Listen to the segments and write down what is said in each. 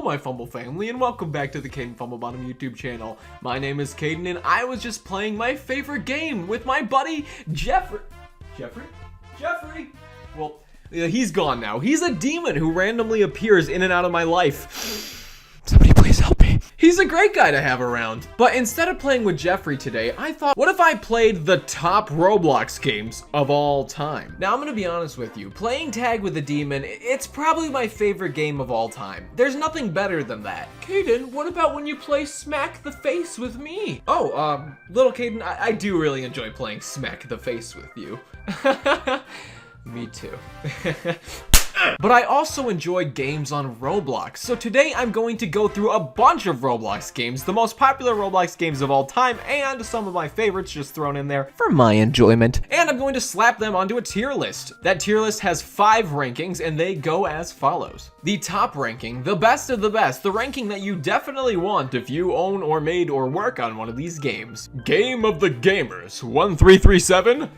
my Fumble family, and welcome back to the Kaden Fumblebottom YouTube channel. My name is Kaden, and I was just playing my favorite game with my buddy, Jeffrey? Well, he's gone now. He's a demon who randomly appears in and out of my life. Somebody please help me. He's a great guy to have around. But instead of playing with Jeffrey today, I thought, what if I played the top Roblox games of all time? Now, I'm gonna be honest with you. Playing tag with a demon, it's probably my favorite game of all time. There's nothing better than that. Kaden, what about when you play Smack the Face with me? Oh, little Kaden, I do really enjoy playing Smack the Face with you. Me too. But I also enjoy games on Roblox, so today I'm going to go through a bunch of Roblox games, the most popular Roblox games of all time, and some of my favorites just thrown in there for my enjoyment. And I'm going to slap them onto a tier list. That tier list has 5 rankings, and they go as follows. The top ranking, the best of the best, the ranking that you definitely want if you own or made or work on one of these games. Game of the Gamers, 1337,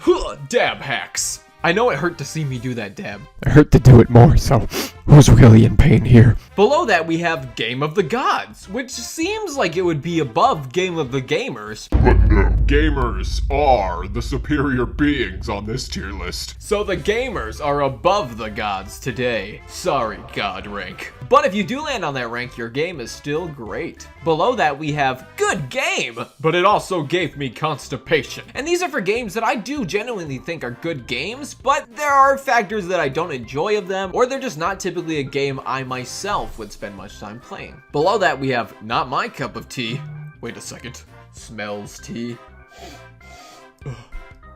dab hacks. I know it hurt to see me do that dab. It hurt to do it more, so who's really in pain here? Below that, we have Game of the Gods, which seems like it would be above Game of the Gamers. But no, gamers are the superior beings on this tier list. So the gamers are above the gods today. Sorry, God rank. But if you do land on that rank, your game is still great. Below that, we have Good Game, but it also gave me constipation. And these are for games that I do genuinely think are good games, but there are factors that I don't enjoy of them, or they're just not typically a game I myself would spend much time playing. Below that, we have Not My Cup of Tea. Wait a second. Smells tea.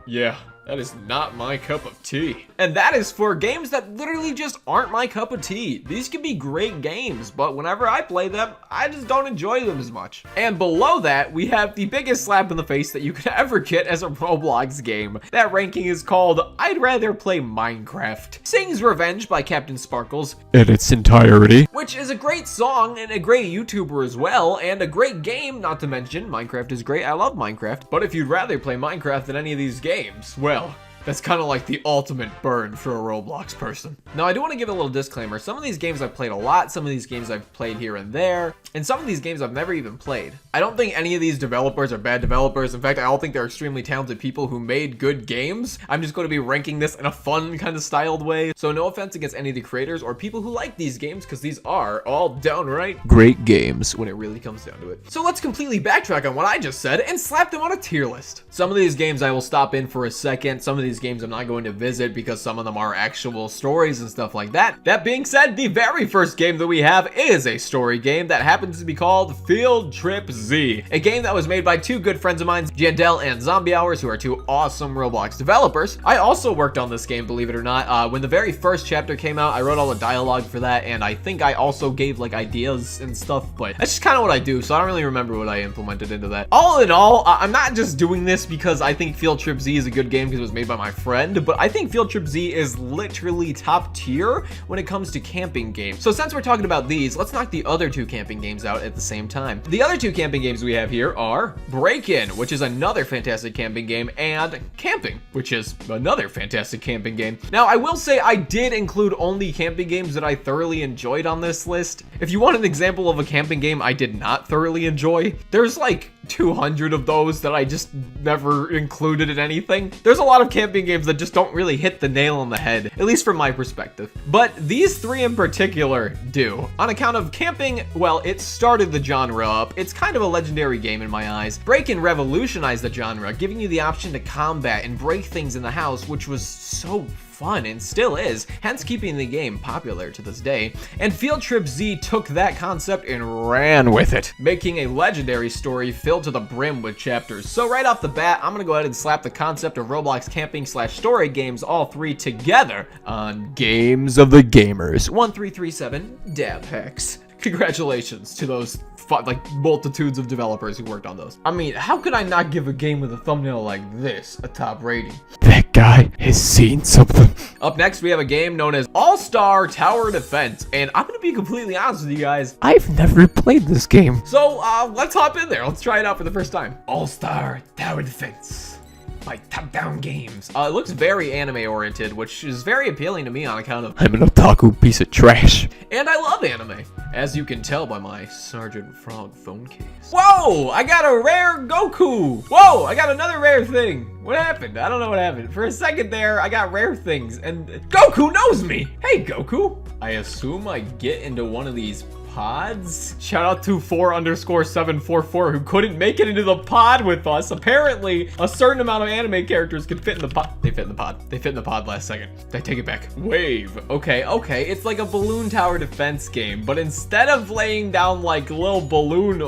Yeah, that is not my cup of tea. And that is for games that literally just aren't my cup of tea. These can be great games, but whenever I play them, I just don't enjoy them as much. And below that, we have the biggest slap in the face that you could ever get as a Roblox game. That ranking is called I'd Rather Play Minecraft. Sings Revenge by Captain Sparkles. In its entirety. Which is a great song and a great YouTuber as well, and a great game, not to mention. Minecraft is great, I love Minecraft. But if you'd rather play Minecraft than any of these games, well, that's kind of like the ultimate burn for a Roblox person. Now, I do want to give a little disclaimer. Some of these games I've played a lot, some of these games I've played here and there, and some of these games I've never even played. I don't think any of these developers are bad developers. In fact, I all think they're extremely talented people who made good games. I'm just going to be ranking this in a fun kind of styled way. So no offense against any of the creators or people who like these games, because these are all downright great games when it really comes down to it. So let's completely backtrack on what I just said and slap them on a tier list. Some of these games I will stop in for a second. Some of these games I'm not going to visit because some of them are actual stories and stuff like that. That being said, the very first game that we have is a story game that happens to be called Field Trip Z, a game that was made by 2 good friends of mine, Jandel and Zombie Hours, who are 2 awesome Roblox developers. I also worked on this game, believe it or not. When the very first chapter came out, I wrote all the dialogue for that, and I think I also gave like ideas and stuff, but that's just kind of what I do, so I don't really remember what I implemented into that. All in all, I'm not just doing this because I think Field Trip Z is a good game because it was made by my friend, but I think Field Trip Z is literally top tier when it comes to camping games. So since we're talking about these, let's knock the other 2 camping games out at the same time. The other 2 camping games we have here are Break-In, which is another fantastic camping game, and Camping, which is another fantastic camping game. Now, I will say I did include only camping games that I thoroughly enjoyed on this list. If you want an example of a camping game I did not thoroughly enjoy, there's like 200 of those that I just never included in anything. There's a lot of camping games that just don't really hit the nail on the head, at least from my perspective. But these 3 in particular do. On account of camping, well, it started the genre up. It's kind of a legendary game in my eyes. Break-In revolutionized the genre, giving you the option to combat and break things in the house, which was so fun and still is, hence keeping the game popular to this day. And Field Trip Z took that concept and ran with it, making a legendary story filled to the brim with chapters. So right off the bat, I'm gonna go ahead and slap the concept of Roblox camping / story games, all 3 together, on Games of the Gamers 1337 dab hacks. Congratulations to those like multitudes of developers who worked on those. I mean, how could I not give a game with a thumbnail like this a top rating? That guy has seen something. Up next, we have a game known as All-Star Tower Defense, and I'm gonna be completely honest with you guys, I've never played this game. So let's hop in there. Let's try it out for the first time. All-Star Tower Defense. by Top Down Games. It looks very anime-oriented, which is very appealing to me on account of... I'm an otaku piece of trash. And I love anime, as you can tell by my Sergeant Frog phone case. Whoa! I got a rare Goku! Whoa! I got another rare thing! What happened? I don't know what happened. For a second there, I got rare things, and Goku knows me! Hey, Goku! I assume I get into one of these pods? Shout out to 4_744 who couldn't make it into the pod with us. Apparently, a certain amount of anime characters can fit in the pod. They fit in the pod. They fit in the pod last second. I take it back. Wave. Okay. It's like a balloon tower defense game, but instead of laying down like little balloon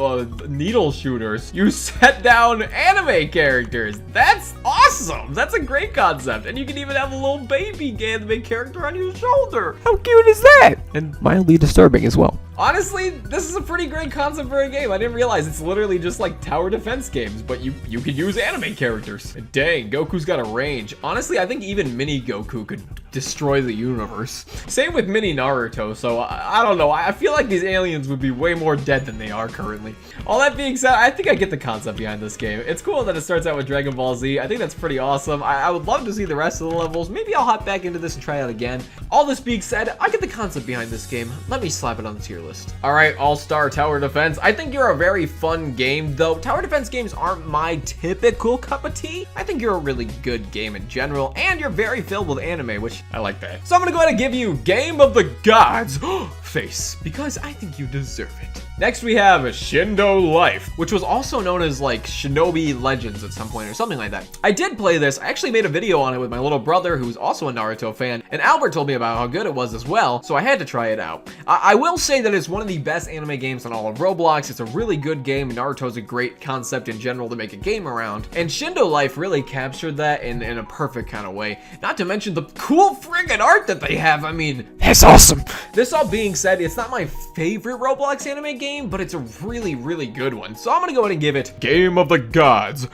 needle shooters, you set down anime characters. That's awesome. That's a great concept. And you can even have a little baby anime character on your shoulder. How cute is that? And mildly disturbing as well. Honestly, this is a pretty great concept for a game. I didn't realize it's literally just like tower defense games, but you could use anime characters. And dang, Goku's got a range. Honestly, I think even Mini Goku could destroy the universe. Same with Mini Naruto, so I don't know. I feel like these aliens would be way more dead than they are currently. All that being said, I think I get the concept behind this game. It's cool that it starts out with Dragon Ball Z. I think that's pretty awesome. I would love to see the rest of the levels. Maybe I'll hop back into this and try it again. All this being said, I get the concept behind this game. Let me slap it on the tier list. All right, All-Star Tower Defense. I think you're a very fun game, though tower defense games aren't my typical cup of tea. I think you're a really good game in general, and you're very filled with anime, which I like that. So I'm gonna go ahead and give you Game of the Gods face, because I think you deserve it. Next we have Shindo Life, which was also known as like Shinobi Legends at some point or something like that. I did play this. I actually made a video on it with my little brother who's also a Naruto fan, and Albert told me about how good it was as well, so I had to try it out. I will say that it's one of the best anime games on all of Roblox. It's a really good game. Naruto's a great concept in general to make a game around, and Shindo Life really captured that in a perfect kind of way. Not to mention the cool friggin' art that they have. I mean, that's awesome. This all being said, it's not my favorite Roblox anime game, but it's a really, really good one. So I'm gonna go ahead and give it Game of the Gods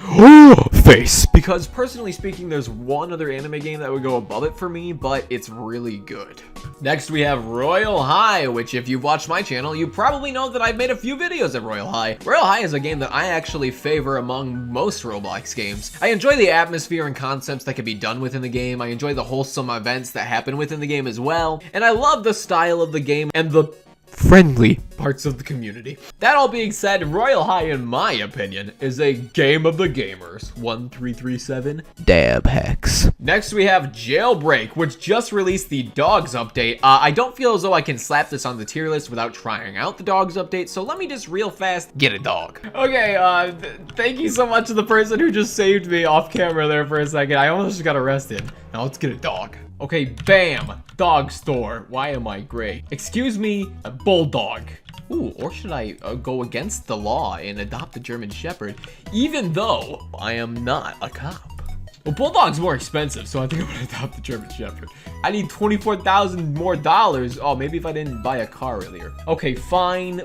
face. Because personally speaking, there's one other anime game that would go above it for me, but it's really good. Next we have Royale High, which if you've watched my channel, you probably know that I've made a few videos of Royale High. Royale High is a game that I actually favor among most Roblox games. I enjoy the atmosphere and concepts that can be done within the game. I enjoy the wholesome events that happen within the game as well. And I love the style of the game and the friendly parts of the community. That all being said, Royale High, in my opinion, is a game of the gamers. 1337 dab hacks. Next we have Jailbreak, which just released the dogs update. I don't feel as though I can slap this on the tier list without trying out the dogs update, so let me just real fast get a dog. Okay, thank you so much to the person who just saved me off camera there for a second. I almost got arrested. Now let's get a dog. Okay, bam, dog store. Why am I gray? Excuse me, a bulldog. Ooh, or should I go against the law and adopt a German Shepherd, even though I am not a cop? Well, bulldog's more expensive, so I think I'm gonna adopt the German Shepherd. I need $24,000 more dollars. Oh, maybe if I didn't buy a car earlier. Okay, fine.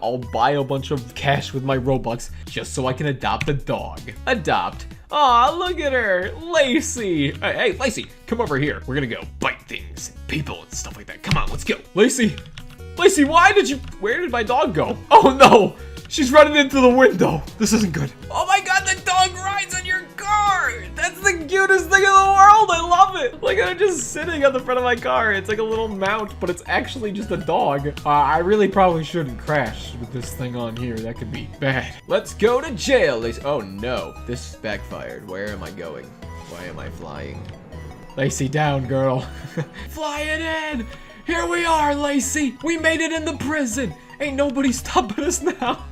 I'll buy a bunch of cash with my Robux just so I can adopt a dog. Adopt. Aw, look at her, Lacey. Hey, Lacey, come over here. We're gonna go bite things, people, and stuff like that. Come on, let's go. Lacey, where did my dog go? Oh no, she's running into the window. This isn't good. Oh my God, the dog rides on your car. That's the cutest thing in the world. I love it. Look at her just sitting on the front of my car. It's like a little mount, but it's actually just a dog. I really probably shouldn't crash with this thing on here. That could be bad. Let's go to jail. Oh no, this backfired. Where am I going? Why am I flying? Lacey, down, girl. Fly it in. Here we are, Lacey. We made it in the prison. Ain't nobody stopping us now.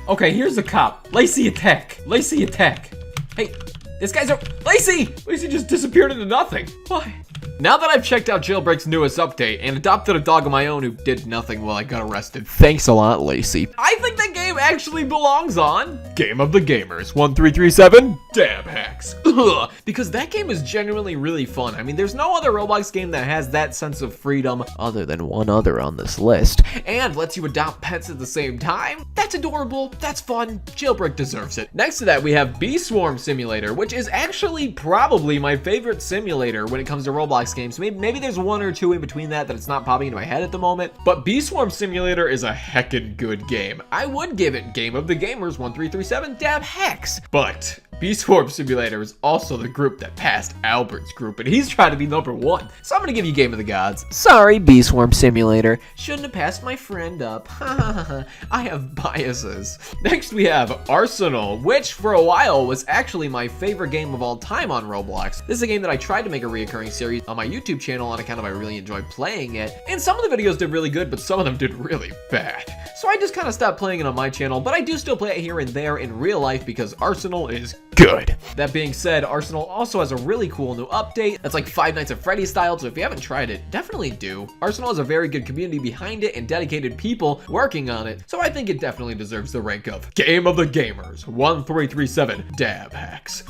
Okay, here's the cop. Lacey, attack. Lacey, attack. Hey, this guy's a... Lacey! Lacey just disappeared into nothing. Why? Now that I've checked out Jailbreak's newest update and adopted a dog of my own who did nothing while I got arrested, thanks a lot, Lacey, I think that game actually belongs on Game of the Gamers. 1337 dab hacks. Ugh. Because that game is genuinely really fun. I mean, there's no other Roblox game that has that sense of freedom other than one other on this list, and lets you adopt pets at the same time. That's adorable. That's fun. Jailbreak deserves it. Next to that, we have Bee Swarm Simulator, which is actually probably my favorite simulator when it comes to Roblox games. Maybe there's one or two in between that it's not popping into my head at the moment, but Bee Swarm Simulator is a heckin' good game. I would give it Game of the Gamers 1337 dab hacks, but Beast Warp Simulator is also the group that passed Albert's group, and he's trying to be #1. So I'm gonna give you Game of the Gods. Sorry, Beast Warp Simulator. Shouldn't have passed my friend up. I have biases. Next we have Arsenal, which for a while was actually my favorite game of all time on Roblox. This is a game that I tried to make a reoccurring series on my YouTube channel on account of I really enjoyed playing it. And some of the videos did really good, but some of them did really bad. So I just kind of stopped playing it on my channel, but I do still play it here and there in real life because Arsenal is good. That being said, Arsenal also has a really cool new update that's like Five Nights at Freddy's style, so if you haven't tried it, definitely do. Arsenal has a very good community behind it and dedicated people working on it, so I think it definitely deserves the rank of Game of the Gamers 1337 Dab Hacks.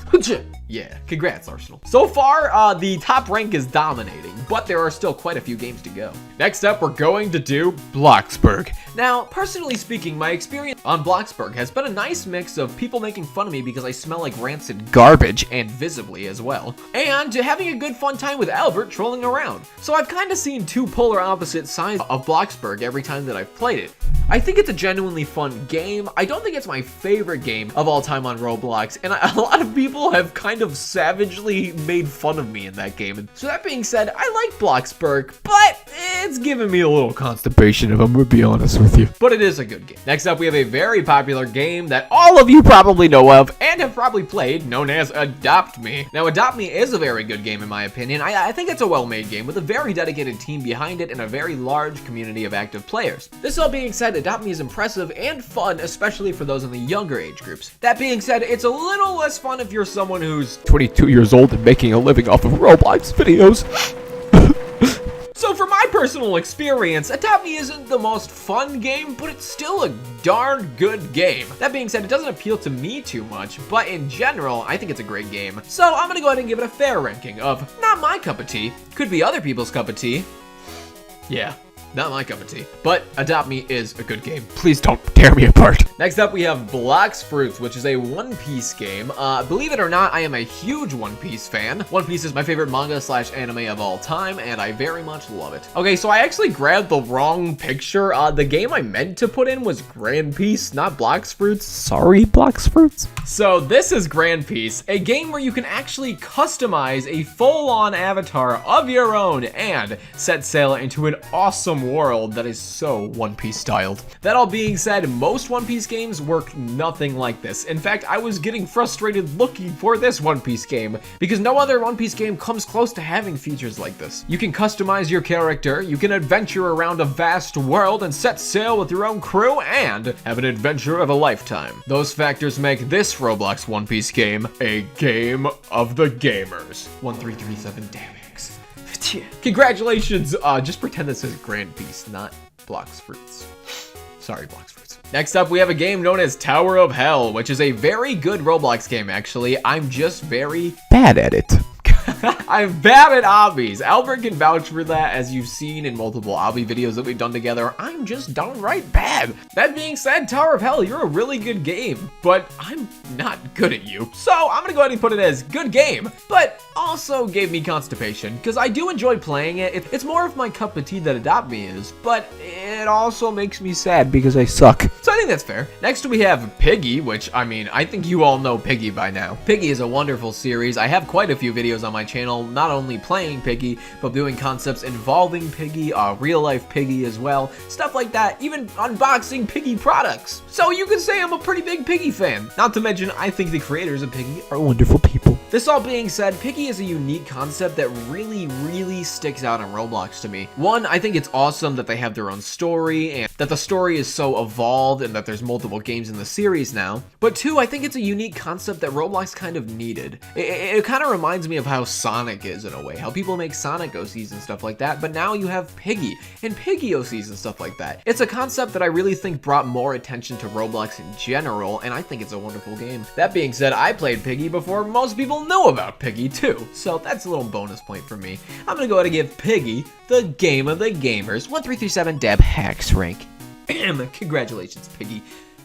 Yeah, congrats Arsenal. So far, the top rank is dominating, but there are still quite a few games to go. Next up, we're going to do Bloxburg. Now, personally speaking, my experience on Bloxburg has been a nice mix of people making fun of me because I smell like rancid garbage, and visibly as well, and having a good fun time with Albert trolling around. So I've kind of seen two polar opposite sides of Bloxburg every time that I've played it. I think it's a genuinely fun game. I don't think it's my favorite game of all time on Roblox, and a lot of people have kind of savagely made fun of me in that game. And so that being said, I like Bloxburg, but it's giving me a little constipation if I'm gonna be honest with you. But it is a good game. Next up, we have a very popular game that all of you probably know of and have probably played, known as Adopt Me. Now, Adopt Me is a very good game in my opinion. I think it's a well-made game with a very dedicated team behind it and a very large community of active players. This all being said, Adopt Me is impressive and fun, especially for those in the younger age groups. That being said, it's a little less fun if you're someone who's 22 years old and making a living off of Roblox videos. So for my personal experience, Adopt Me isn't the most fun game, but it's still a darn good game. That being said, it doesn't appeal to me too much, but in general, I think it's a great game. So I'm gonna go ahead and give it a fair ranking of not my cup of tea, could be other people's cup of tea. Yeah. Not my cup of tea, but Adopt Me is a good game. Please don't tear me apart. Next up, we have Bloxburg, which is a One Piece game. Believe it or not, I am a huge One Piece fan. One Piece is my favorite manga/anime of all time, and I very much love it. Okay, so I actually grabbed the wrong picture. The game I meant to put in was Grand Piece, not Bloxburg. Sorry, Bloxburg. So this is Grand Piece, a game where you can actually customize a full-on avatar of your own and set sail into an awesome world that is so One Piece styled. That all being said, most One Piece games work nothing like this. In fact, I was getting frustrated looking for this One Piece game because no other One Piece game comes close to having features like this. You can customize your character, you can adventure around a vast world and set sail with your own crew and have an adventure of a lifetime. Those factors make this Roblox One Piece game a game of the gamers. 1337 damage. Congratulations, just pretend this is Grand Piece, not Bloxburg. Sorry, Bloxburg. Next up, we have a game known as Tower of Hell, which is a very good Roblox game, actually. I'm just very bad at it. I'm bad at obbies. Albert can vouch for that, as you've seen in multiple obby videos that we've done together. I'm just downright bad. That being said, Tower of Hell, you're a really good game, but I'm not good at you. So I'm gonna go ahead and put it as good game, but also gave me constipation, because I do enjoy playing it. It's more of my cup of tea that Adopt Me is, but it also makes me sad because I suck. So I think that's fair. Next we have Piggy, which, I mean, I think you all know Piggy by now. Piggy is a wonderful series. I have quite a few videos on my channel, not only playing Piggy, but doing concepts involving Piggy, real life Piggy as well, stuff like that, even unboxing Piggy products. So you could say I'm a pretty big Piggy fan. Not to mention, I think the creators of Piggy are wonderful people. This all being said, Piggy is a unique concept that really sticks out in Roblox to me. One, I think it's awesome that they have their own story and that the story is so evolved and that there's multiple games in the series now. But two, I think it's a unique concept that Roblox kind of needed. It kind of reminds me of how Sonic is in a way, how people make Sonic OCs and stuff like that, but now you have Piggy and Piggy OCs and stuff like that. It's a concept that I really think brought more attention to Roblox in general, and I think it's a wonderful game. That being said, I played Piggy before most people know about Piggy too, so that's a little bonus point for me. I'm gonna go ahead and give Piggy the Game of the Gamers 1337 Dab Hacks rank. Congratulations, Piggy.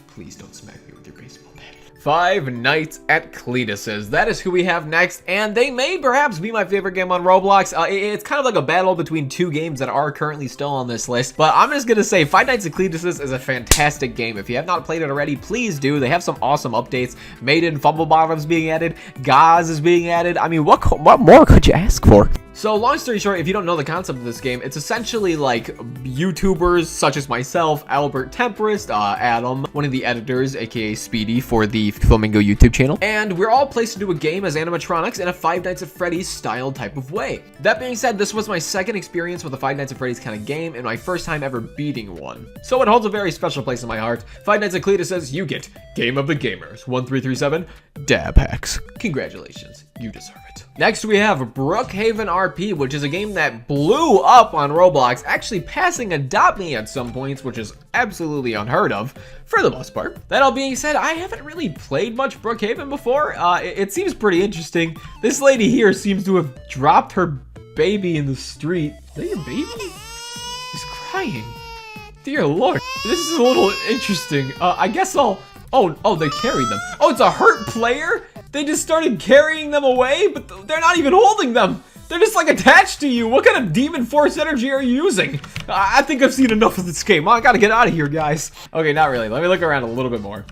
Please don't smack me with your baseball bat. Five Nights at Cletus's. That is who we have next, and they may perhaps be my favorite game on Roblox. It's kind of like a battle between two games that are currently still on this list, but I'm just gonna say Five Nights at Cletus's is a fantastic game. If you have not played it already, please do. They have some awesome updates. Maiden Fumblebottom's being added. Gaz is being added. I mean, what more could you ask for? So long story short, if you don't know the concept of this game, it's essentially like YouTubers such as myself, Albert Temperist, Adam, one of the editors, aka Speedy for the Flamingo YouTube channel, and we're all placed into a game as animatronics in a Five Nights at Freddy's style type of way. That being said, this was my second experience with a Five Nights at Freddy's kind of game and my first time ever beating one. So it holds a very special place in my heart. Five Nights at Cletus says you get Game of the Gamers 1337 Dab Hacks. Congratulations, you deserve it. Next we have Brookhaven RP, which is a game that blew up on Roblox, actually passing Adopt Me at some points, which is absolutely unheard of for the most part. That all being said, I haven't really played much Brookhaven before. It seems pretty interesting. This lady here seems to have dropped her baby in the street. Is that your baby? He's crying. Dear Lord, this is a little interesting. I guess I'll... Oh, they carried them. Oh, it's a hurt player? They just started carrying them away, but they're not even holding them. They're just like attached to you. What kind of demon force energy are you using? I think I've seen enough of this game. I gotta get out of here, guys. Okay, not really. Let me look around a little bit more.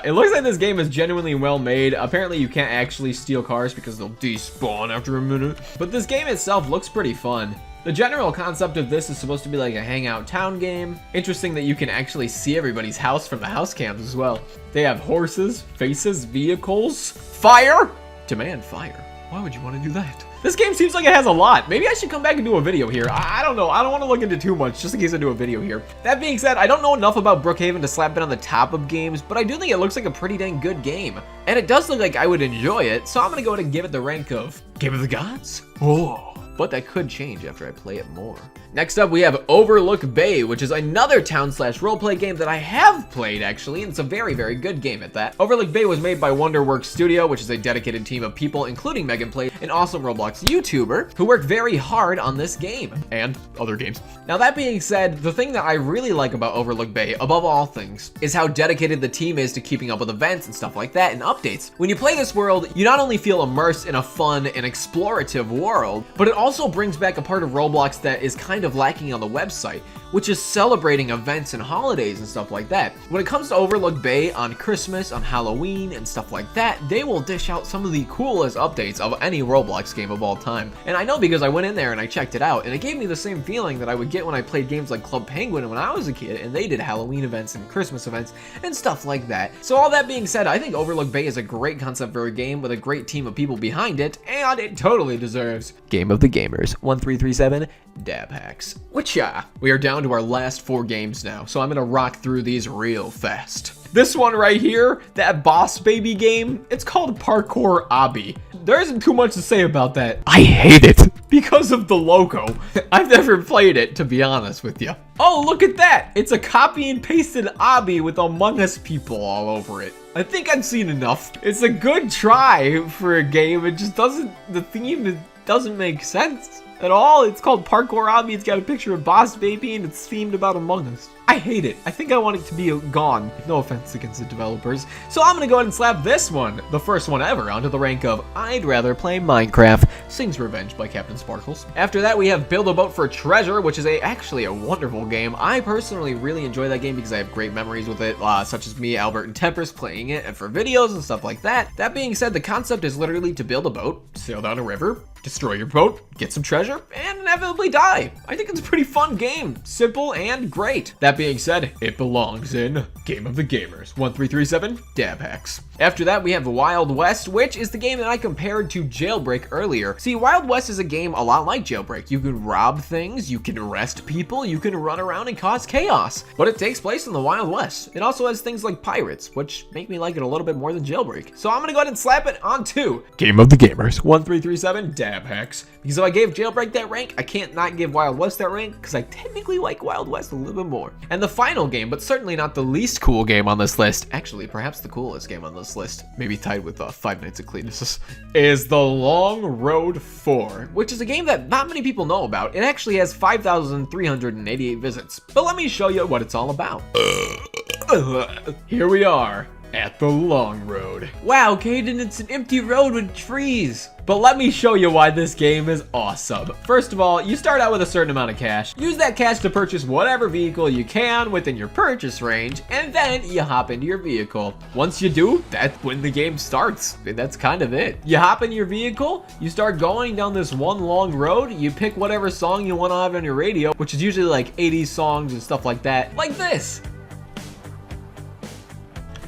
It looks like this game is genuinely well made. Apparently you can't actually steal cars because they'll despawn after a minute. But this game itself looks pretty fun. The general concept of this is supposed to be like a hangout town game. Interesting that you can actually see everybody's house from the house cams as well. They have horses, faces, vehicles, fire. Demand fire. Why would you want to do that? This game seems like it has a lot. Maybe I should come back and do a video here. I don't know. I don't want to look into too much just in case I do a video here. That being said, I don't know enough about Brookhaven to slap it on the top of games, but I do think it looks like a pretty dang good game. And it does look like I would enjoy it, so I'm going to go ahead and give it the rank of Game of the Gods. Oh. But that could change after I play it more. Next up, we have Overlook Bay, which is another town/roleplay game that I have played, actually, and it's a very, very good game at that. Overlook Bay was made by Wonderworks Studio, which is a dedicated team of people, including Megan Play, an awesome Roblox YouTuber, who worked very hard on this game, and other games. Now, that being said, the thing that I really like about Overlook Bay, above all things, is how dedicated the team is to keeping up with events and stuff like that, and updates. When you play this world, you not only feel immersed in a fun and explorative world, but it also brings back a part of Roblox that is kind of lacking on the website, which is celebrating events and holidays and stuff like that. When it comes to Overlook Bay on Christmas, on Halloween, and stuff like that, they will dish out some of the coolest updates of any Roblox game of all time. And I know because I went in there and I checked it out, and it gave me the same feeling that I would get when I played games like Club Penguin when I was a kid, and they did Halloween events and Christmas events and stuff like that. So all that being said, I think Overlook Bay is a great concept for a game with a great team of people behind it, and it totally deserves Game of the Gamers 1337 Dab Hacks. Which we are down to our last 4 games now, so I'm gonna rock through these real fast. This one right here, that boss baby game, it's called Parkour Obby. There isn't too much to say about that. I hate it. Because of the logo. I've never played it, to be honest with you. Oh, look at that. It's a copy and pasted Obby with Among Us people all over it. I think I've seen enough. It's a good try for a game. It just doesn't, the theme doesn't make sense at all. It's called Parkour Obby. It's got a picture of Boss Baby and it's themed about Among Us. I hate it. I think I want it to be gone. No offense against the developers. So I'm gonna go ahead and slap this one, the first one ever, onto the rank of I'd rather play Minecraft. Sings Revenge by Captain Sparkles. After that, we have Build a Boat for Treasure, which is actually a wonderful game. I personally really enjoy that game because I have great memories with it, such as me, Albert, and Tempest playing it and for videos and stuff like that. That being said, the concept is literally to build a boat, sail down a river, destroy your boat, get some treasure, and inevitably die. I think it's a pretty fun game. Simple and great. That being said, it belongs in Game of the Gamers 1337 Dab Hacks. After that, we have Wild West, which is the game that I compared to Jailbreak earlier. See, Wild West is a game a lot like Jailbreak. You can rob things, you can arrest people, you can run around and cause chaos. But it takes place in the Wild West. It also has things like pirates, which make me like it a little bit more than Jailbreak. So I'm gonna go ahead and slap it onto Game of the Gamers 1337 Dab Hacks. Because if I gave Jailbreak that rank, I can't not give Wild West that rank, because I technically like Wild West a little bit more. And the final game, but certainly not the least cool game on this list, actually perhaps the coolest game on this list, maybe tied with Five Nights at Cletus, is The Long Road 4, which is a game that not many people know about. It actually has 5,388 visits, but let me show you what it's all about. Here we are. at the long road. Wow, Kaden, it's an empty road with trees. But let me show you why this game is awesome. First of all, you start out with a certain amount of cash. Use that cash to purchase whatever vehicle you can within your purchase range, and then you hop into your vehicle. Once you do, that's when the game starts. And that's kind of it. You hop in your vehicle, you start going down this one long road, you pick whatever song you want to have on your radio, which is usually like 80s songs and stuff like that, like this.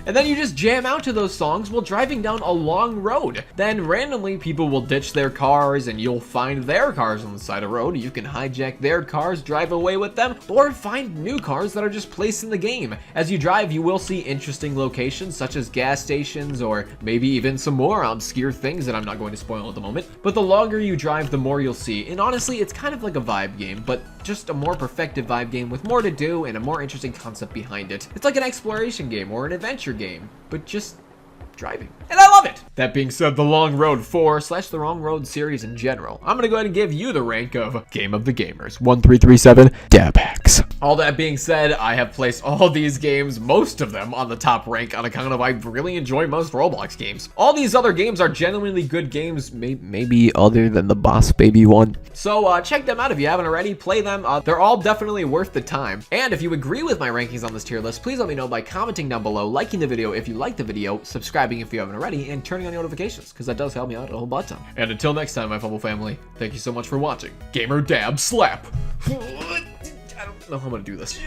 And then you just jam out to those songs while driving down a long road. Then randomly people will ditch their cars and you'll find their cars on the side of the road. You can hijack their cars, drive away with them, or find new cars that are just placed in the game. As you drive, you will see interesting locations such as gas stations or maybe even some more obscure things that I'm not going to spoil at the moment. But the longer you drive, the more you'll see. And honestly, it's kind of like a vibe game, but just a more perfected vibe game with more to do and a more interesting concept behind it. It's like an exploration game or an adventure game, but just driving. And I love it! That being said, the Long Road 4 / the Long Road series in general, I'm gonna go ahead and give you the rank of Game of the Gamers. 1337 dab hacks. All that being said, I have placed all these games, most of them, on the top rank on account of I really enjoy most Roblox games. All these other games are genuinely good games, maybe other than the Boss Baby one. So check them out if you haven't already. Play them. They're all definitely worth the time. And if you agree with my rankings on this tier list, please let me know by commenting down below, liking the video if you like the video, subscribing if you haven't already, and turning on notifications, because that does help me out a whole bunch. And until next time, my Fumble family, thank you so much for watching. Gamer Dab Slap. I don't know how I'm gonna do this.